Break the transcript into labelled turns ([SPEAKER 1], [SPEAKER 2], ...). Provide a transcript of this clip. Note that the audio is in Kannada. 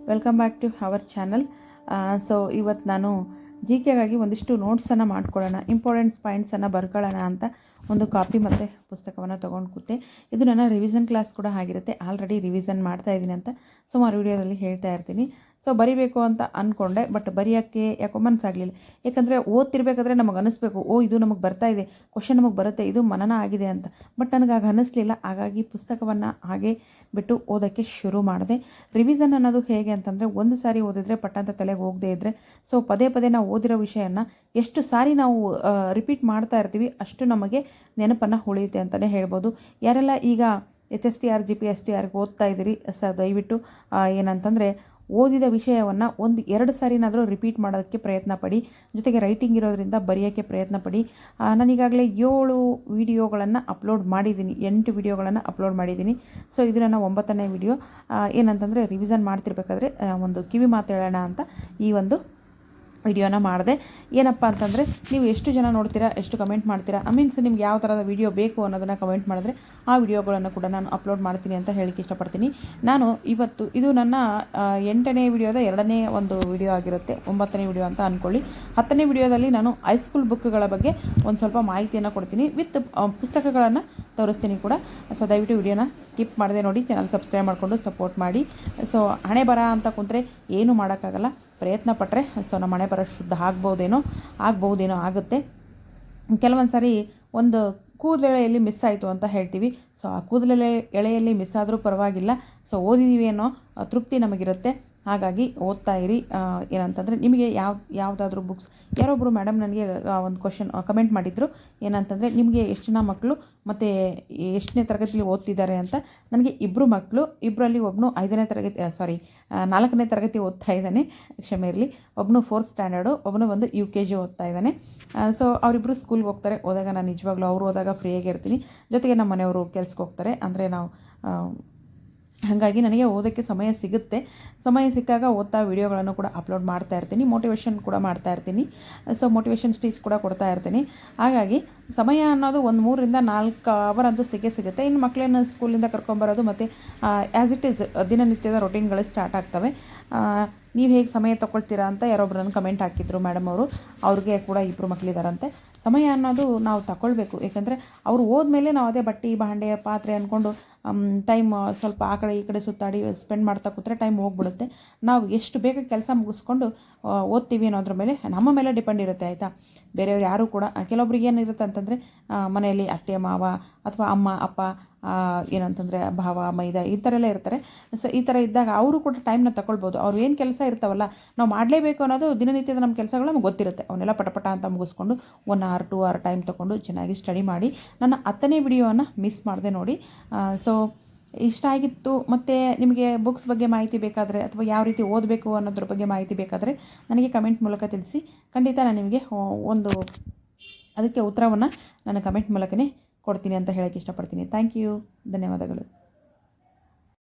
[SPEAKER 1] Welcome back to our channel. So ಇವತ್ತು ನಾನು ಜಿ ಕೆಗಾಗಿ ಒಂದಿಷ್ಟು ನೋಟ್ಸನ್ನು ಮಾಡ್ಕೊಳ್ಳೋಣ, ಇಂಪಾರ್ಟೆಂಟ್ಸ್ ಪಾಯಿಂಟ್ಸನ್ನು ಬರ್ಕೊಳ್ಳೋಣ ಅಂತ ಒಂದು ಕಾಪಿ ಮತ್ತು ಪುಸ್ತಕವನ್ನು ತೊಗೊಂಡು ಕೂತೆ. ಇದು ನನ್ನ ರಿವಿಷನ್ ಕ್ಲಾಸ್ ಕೂಡ ಆಗಿರುತ್ತೆ. ಆಲ್ರೆಡಿ ರಿವಿಷನ್ ಮಾಡ್ತಾ ಇದ್ದೀನಿ ಅಂತ ಸುಮಾರು ವಿಡಿಯೋದಲ್ಲಿ ಹೇಳ್ತಾ ಇರ್ತೀನಿ. ಸೊ ಬರಿಬೇಕು ಅಂತ ಅಂದ್ಕೊಂಡೆ, ಬಟ್ ಬರೆಯೋಕ್ಕೆ ಯಾಕೋ ಮನಸ್ಸಾಗಲಿಲ್ಲ. ಯಾಕಂದರೆ ಓದ್ತಿರ್ಬೇಕಾದ್ರೆ ನಮಗೆ ಅನ್ನಿಸ್ಬೇಕು, ಇದು ನಮಗೆ ಬರ್ತಾ ಇದೆ, ಕ್ವಶನ್ ನಮಗೆ ಬರುತ್ತೆ, ಇದು ಮನನ ಆಗಿದೆ ಅಂತ. ಬಟ್ ನನಗೆ ಆಗ ಅನ್ನಿಸ್ಲಿಲ್ಲ. ಹಾಗಾಗಿ ಪುಸ್ತಕವನ್ನು ಹಾಗೆ ಬಿಟ್ಟು ಓದೋಕ್ಕೆ ಶುರು ಮಾಡಿದೆ. ರಿವಿಷನ್ ಅನ್ನೋದು ಹೇಗೆ ಅಂತಂದರೆ, ಒಂದು ಸಾರಿ ಓದಿದ್ರೆ ಪಟ್ಟಂತ ತಲೆಗೆ ಹೋಗದೇ ಇದ್ದರೆ, ಸೊ ಪದೇ ಪದೇ ನಾವು ಓದಿರೋ ವಿಷಯನ ಎಷ್ಟು ಸಾರಿ ನಾವು ರಿಪೀಟ್ ಮಾಡ್ತಾ ಇರ್ತೀವಿ ಅಷ್ಟು ನಮಗೆ ನೆನಪನ್ನು ಉಳಿಯುತ್ತೆ ಅಂತಲೇ ಹೇಳ್ಬೋದು. ಯಾರೆಲ್ಲ ಈಗ HSTR GPSTR ಓದ್ತಾ ಇದ್ದೀರಿ ಸರ್, ದಯವಿಟ್ಟು ಏನಂತಂದರೆ ಓದಿದ ವಿಷಯವನ್ನು 1-2 ಸಾರಿನಾದರೂ ರಿಪೀಟ್ ಮಾಡೋದಕ್ಕೆ ಪ್ರಯತ್ನ ಪಡಿ. ಜೊತೆಗೆ ರೈಟಿಂಗ್ ಇರೋದ್ರಿಂದ ಬರೆಯೋಕ್ಕೆ ಪ್ರಯತ್ನ ಪಡಿ. ನಾನೀಗಾಗಲೇ 7 ವಿಡಿಯೋಗಳನ್ನು ಅಪ್ಲೋಡ್ ಮಾಡಿದ್ದೀನಿ, 8 ವಿಡಿಯೋಗಳನ್ನು ಅಪ್ಲೋಡ್ ಮಾಡಿದ್ದೀನಿ. ಸೊ ಇದು ನನ್ನ 9ನೇ ವಿಡಿಯೋ. ಏನಂತಂದರೆ ರಿವಿಷನ್ ಮಾಡ್ತಿರ್ಬೇಕಾದ್ರೆ ಒಂದು ಕಿವಿ ಮಾತು ಹೇಳೋಣ ಅಂತ ಈ ಒಂದು ವಿಡಿಯೋನ ಮಾಡಿದೆ. ಏನಪ್ಪ ಅಂತಂದರೆ, ನೀವು ಎಷ್ಟು ಜನ ನೋಡ್ತೀರಾ, ಎಷ್ಟು ಕಮೆಂಟ್ ಮಾಡ್ತೀರಾ, ಮೀನ್ಸ್ ನಿಮ್ಗೆ ಯಾವ ಥರದ ವಿಡಿಯೋ ಬೇಕು ಅನ್ನೋದನ್ನು ಕಮೆಂಟ್ ಮಾಡಿದ್ರೆ ಆ ವಿಡಿಯೋಗಳನ್ನು ಕೂಡ ನಾನು ಅಪ್ಲೋಡ್ ಮಾಡ್ತೀನಿ ಅಂತ ಹೇಳಕ್ಕೆ ಇಷ್ಟಪಡ್ತೀನಿ. ನಾನು ಇವತ್ತು ಇದು ನನ್ನ 8ನೇ ವಿಡಿಯೋದ 2ನೇ ಒಂದು ವಿಡಿಯೋ ಆಗಿರುತ್ತೆ, 9ನೇ ವಿಡಿಯೋ ಅಂತ ಅಂದ್ಕೊಳ್ಳಿ. 10ನೇ ವಿಡಿಯೋದಲ್ಲಿ ನಾನು ಹೈಸ್ಕೂಲ್ ಬುಕ್ಗಳ ಬಗ್ಗೆ ಒಂದು ಸ್ವಲ್ಪ ಮಾಹಿತಿಯನ್ನು ಕೊಡ್ತೀನಿ, ವಿತ್ ಪುಸ್ತಕಗಳನ್ನು ತೋರಿಸ್ತೀನಿ ಕೂಡ. ಸೊ ದಯವಿಟ್ಟು ವಿಡಿಯೋನ ಸ್ಕಿಪ್ ಮಾಡದೆ ನೋಡಿ, ಚಾನಲ್ ಸಬ್ಸ್ಕ್ರೈಬ್ ಮಾಡಿಕೊಂಡು ಸಪೋರ್ಟ್ ಮಾಡಿ. ಸೊ ಹಣೆ ಬರ ಅಂತ ಕುಂತ್ರೆ ಏನೂ ಮಾಡೋಕ್ಕಾಗಲ್ಲ, ಪ್ರಯತ್ನ ಪಟ್ಟರೆ ಸೊ ನಮ್ಮ ಹಣೆ ಬರ ಶುದ್ಧ ಆಗ್ಬೋದೇನೋ ಆಗುತ್ತೆ. ಕೆಲವೊಂದು ಸಾರಿ ಒಂದು ಕೂದಲೆಳೆಯಲ್ಲಿ ಮಿಸ್ ಆಯಿತು ಅಂತ ಹೇಳ್ತೀವಿ. ಸೊ ಆ ಎಳೆಯಲ್ಲಿ ಮಿಸ್ ಆದರೂ ಪರವಾಗಿಲ್ಲ, ಸೊ ಓದಿದ್ದೀವಿ ಅನ್ನೋ ತೃಪ್ತಿ ನಮಗಿರುತ್ತೆ. ಹಾಗಾಗಿ ಓದ್ತಾ ಇರಿ. ಏನಂತಂದರೆ, ನಿಮಗೆ ಯಾವುದಾದ್ರೂ ಬುಕ್ಸ್, ಯಾರೊಬ್ಬರು ಮೇಡಮ್ ನನಗೆ ಒಂದು ಕಮೆಂಟ್ ಮಾಡಿದರು, ಏನಂತಂದರೆ ನಿಮಗೆ ಎಷ್ಟು ಜನ ಮಕ್ಕಳು ಮತ್ತು ಎಷ್ಟನೇ ತರಗತಿಲಿ ಓದ್ತಿದ್ದಾರೆ ಅಂತ. ನನಗೆ 2 ಮಕ್ಕಳು, ಇಬ್ಬರಲ್ಲಿ ಒಬ್ಬನು 4ನೇ ತರಗತಿ ಓದ್ತಾ ಇದ್ದಾನೆ, ಕ್ಷಮೆ ಇರಲಿ. ಒಬ್ಬನು 4th ಸ್ಟ್ಯಾಂಡರ್ಡು, ಒಬ್ಬನು ಒಂದು UKG ಓದ್ತಾ ಇದ್ದಾನೆ. ಸೊ ಅವರಿಬ್ಬರು ಸ್ಕೂಲ್ಗೆ ಹೋಗ್ತಾರೆ. ಹೋದಾಗ ನಾನು ನಿಜವಾಗ್ಲೂ ಅವರು ಹೋದಾಗ ಫ್ರೀಯಾಗಿರ್ತೀನಿ. ಜೊತೆಗೆ ನಮ್ಮ ಮನೆಯವರು ಕೆಲ್ಸಕ್ಕೆ ಹೋಗ್ತಾರೆ, ಅಂದರೆ ನಾವು ಹಾಗಾಗಿ ನನಗೆ ಓದೋಕ್ಕೆ ಸಮಯ ಸಿಗುತ್ತೆ. ಸಮಯ ಸಿಕ್ಕಾಗ ಓದ್ತಾ ವಿಡಿಯೋಗಳನ್ನು ಕೂಡ ಅಪ್ಲೋಡ್ ಮಾಡ್ತಾ ಇರ್ತೀನಿ, ಮೋಟಿವೇಶನ್ ಕೂಡ ಮಾಡ್ತಾ ಇರ್ತೀನಿ. ಸೊ ಮೋಟಿವೇಶನ್ ಸ್ಪೀಚ್ ಕೂಡ ಕೊಡ್ತಾ ಇರ್ತೀನಿ. ಹಾಗಾಗಿ ಸಮಯ ಅನ್ನೋದು ಒಂದು 3-4 ಅವರ್ ಅಂತೂ ಸಿಗುತ್ತೆ. ಇನ್ನು ಮಕ್ಕಳನ್ನು ಸ್ಕೂಲಿಂದ ಕರ್ಕೊಂಬರೋದು ಮತ್ತು ಆ್ಯಸ್ ಇಟ್ ಈಸ್ ದಿನನಿತ್ಯದ ರೊಟೀನ್ಗಳು ಸ್ಟಾರ್ಟ್ ಆಗ್ತವೆ. ನೀವು ಹೇಗೆ ಸಮಯ ತೊಗೊಳ್ತೀರಾ ಅಂತ ಯಾರೊಬ್ರು ನನಗೆ ಕಮೆಂಟ್ ಹಾಕಿದ್ರು ಮೇಡಮ್ ಅವರು. ಅವ್ರಿಗೆ ಕೂಡ 2 ಮಕ್ಕಳಿದ್ದಾರಂತೆ. ಸಮಯ ಅನ್ನೋದು ನಾವು ತಗೊಳ್ಬೇಕು. ಯಾಕಂದರೆ ಅವರು ಹೋದ್ಮೇಲೆ ನಾವು ಅದೇ ಬಟ್ಟೆ ಬಾಂಡೆ ಪಾತ್ರೆ ಅಂದ್ಕೊಂಡು ಟೈಮ್ ಸ್ವಲ್ಪ ಆ ಕಡೆ ಈ ಕಡೆ ಸುತ್ತಾಡಿ ಸ್ಪೆಂಡ್ ಮಾಡ್ತಾ ಕೂತ್ರೆ ಟೈಮ್ ಹೋಗ್ಬಿಡುತ್ತೆ. ನಾವು ಎಷ್ಟು ಬೇಗ ಕೆಲಸ ಮುಗಿಸ್ಕೊಂಡು ಓದ್ತೀವಿ ಅನ್ನೋದ್ರ ಮೇಲೆ ನಮ್ಮ ಮೇಲೆ ಡಿಪೆಂಡ್ ಇರುತ್ತೆ, ಆಯಿತಾ. ಬೇರೆಯವ್ರು ಯಾರೂ ಕೂಡ, ಕೆಲವೊಬ್ರಿಗೆ ಏನಿರುತ್ತೆ ಅಂತಂದರೆ ಮನೆಯಲ್ಲಿ ಅತ್ತೆ ಮಾವ ಅಥವಾ ಅಮ್ಮ ಅಪ್ಪ, ಏನಂತಂದರೆ ಭಾವ ಮೈದ ಈ ಥರ ಎಲ್ಲ ಇರ್ತಾರೆ. ಸೊ ಈ ಥರ ಇದ್ದಾಗ ಅವರು ಕೂಡ ಟೈಮ್ನ ತಗೊಳ್ಬೋದು. ಅವ್ರು ಏನು ಕೆಲಸ ಇರ್ತಾವಲ್ಲ, ನಾವು ಮಾಡಲೇಬೇಕು ಅನ್ನೋದು ದಿನನಿತ್ಯದ ನಮ್ಮ ಕೆಲಸಗಳು ನಮ್ಗೆ ಗೊತ್ತಿರುತ್ತೆ. ಅವನ್ನೆಲ್ಲ ಪಟ ಅಂತ ಮುಗಿಸ್ಕೊಂಡು 1 hour 2 hour ಟೈಮ್ ತೊಗೊಂಡು ಚೆನ್ನಾಗಿ ಸ್ಟಡಿ ಮಾಡಿ. ನನ್ನ 10ನೇ ವಿಡಿಯೋವನ್ನು ಮಿಸ್ ಮಾಡದೆ ನೋಡಿ. ಸೊ ಇಷ್ಟ ಆಗಿತ್ತು. ಮತ್ತು ನಿಮಗೆ ಬುಕ್ಸ್ ಬಗ್ಗೆ ಮಾಹಿತಿ ಬೇಕಾದರೆ ಅಥವಾ ಯಾವ ರೀತಿ ಓದಬೇಕು ಅನ್ನೋದ್ರ ಬಗ್ಗೆ ಮಾಹಿತಿ ಬೇಕಾದರೆ ನನಗೆ ಕಮೆಂಟ್ ಮೂಲಕ ತಿಳಿಸಿ. ಖಂಡಿತ ನಾನು ನಿಮಗೆ ಅದಕ್ಕೆ ಉತ್ತರವನ್ನು ನಾನು ಕಮೆಂಟ್ ಮೂಲಕನೇ ಕೊಡ್ತೀನಿ ಅಂತ ಹೇಳೋಕ್ಕೆ ಇಷ್ಟಪಡ್ತೀನಿ. ಥ್ಯಾಂಕ್ ಯು, ಧನ್ಯವಾದಗಳು.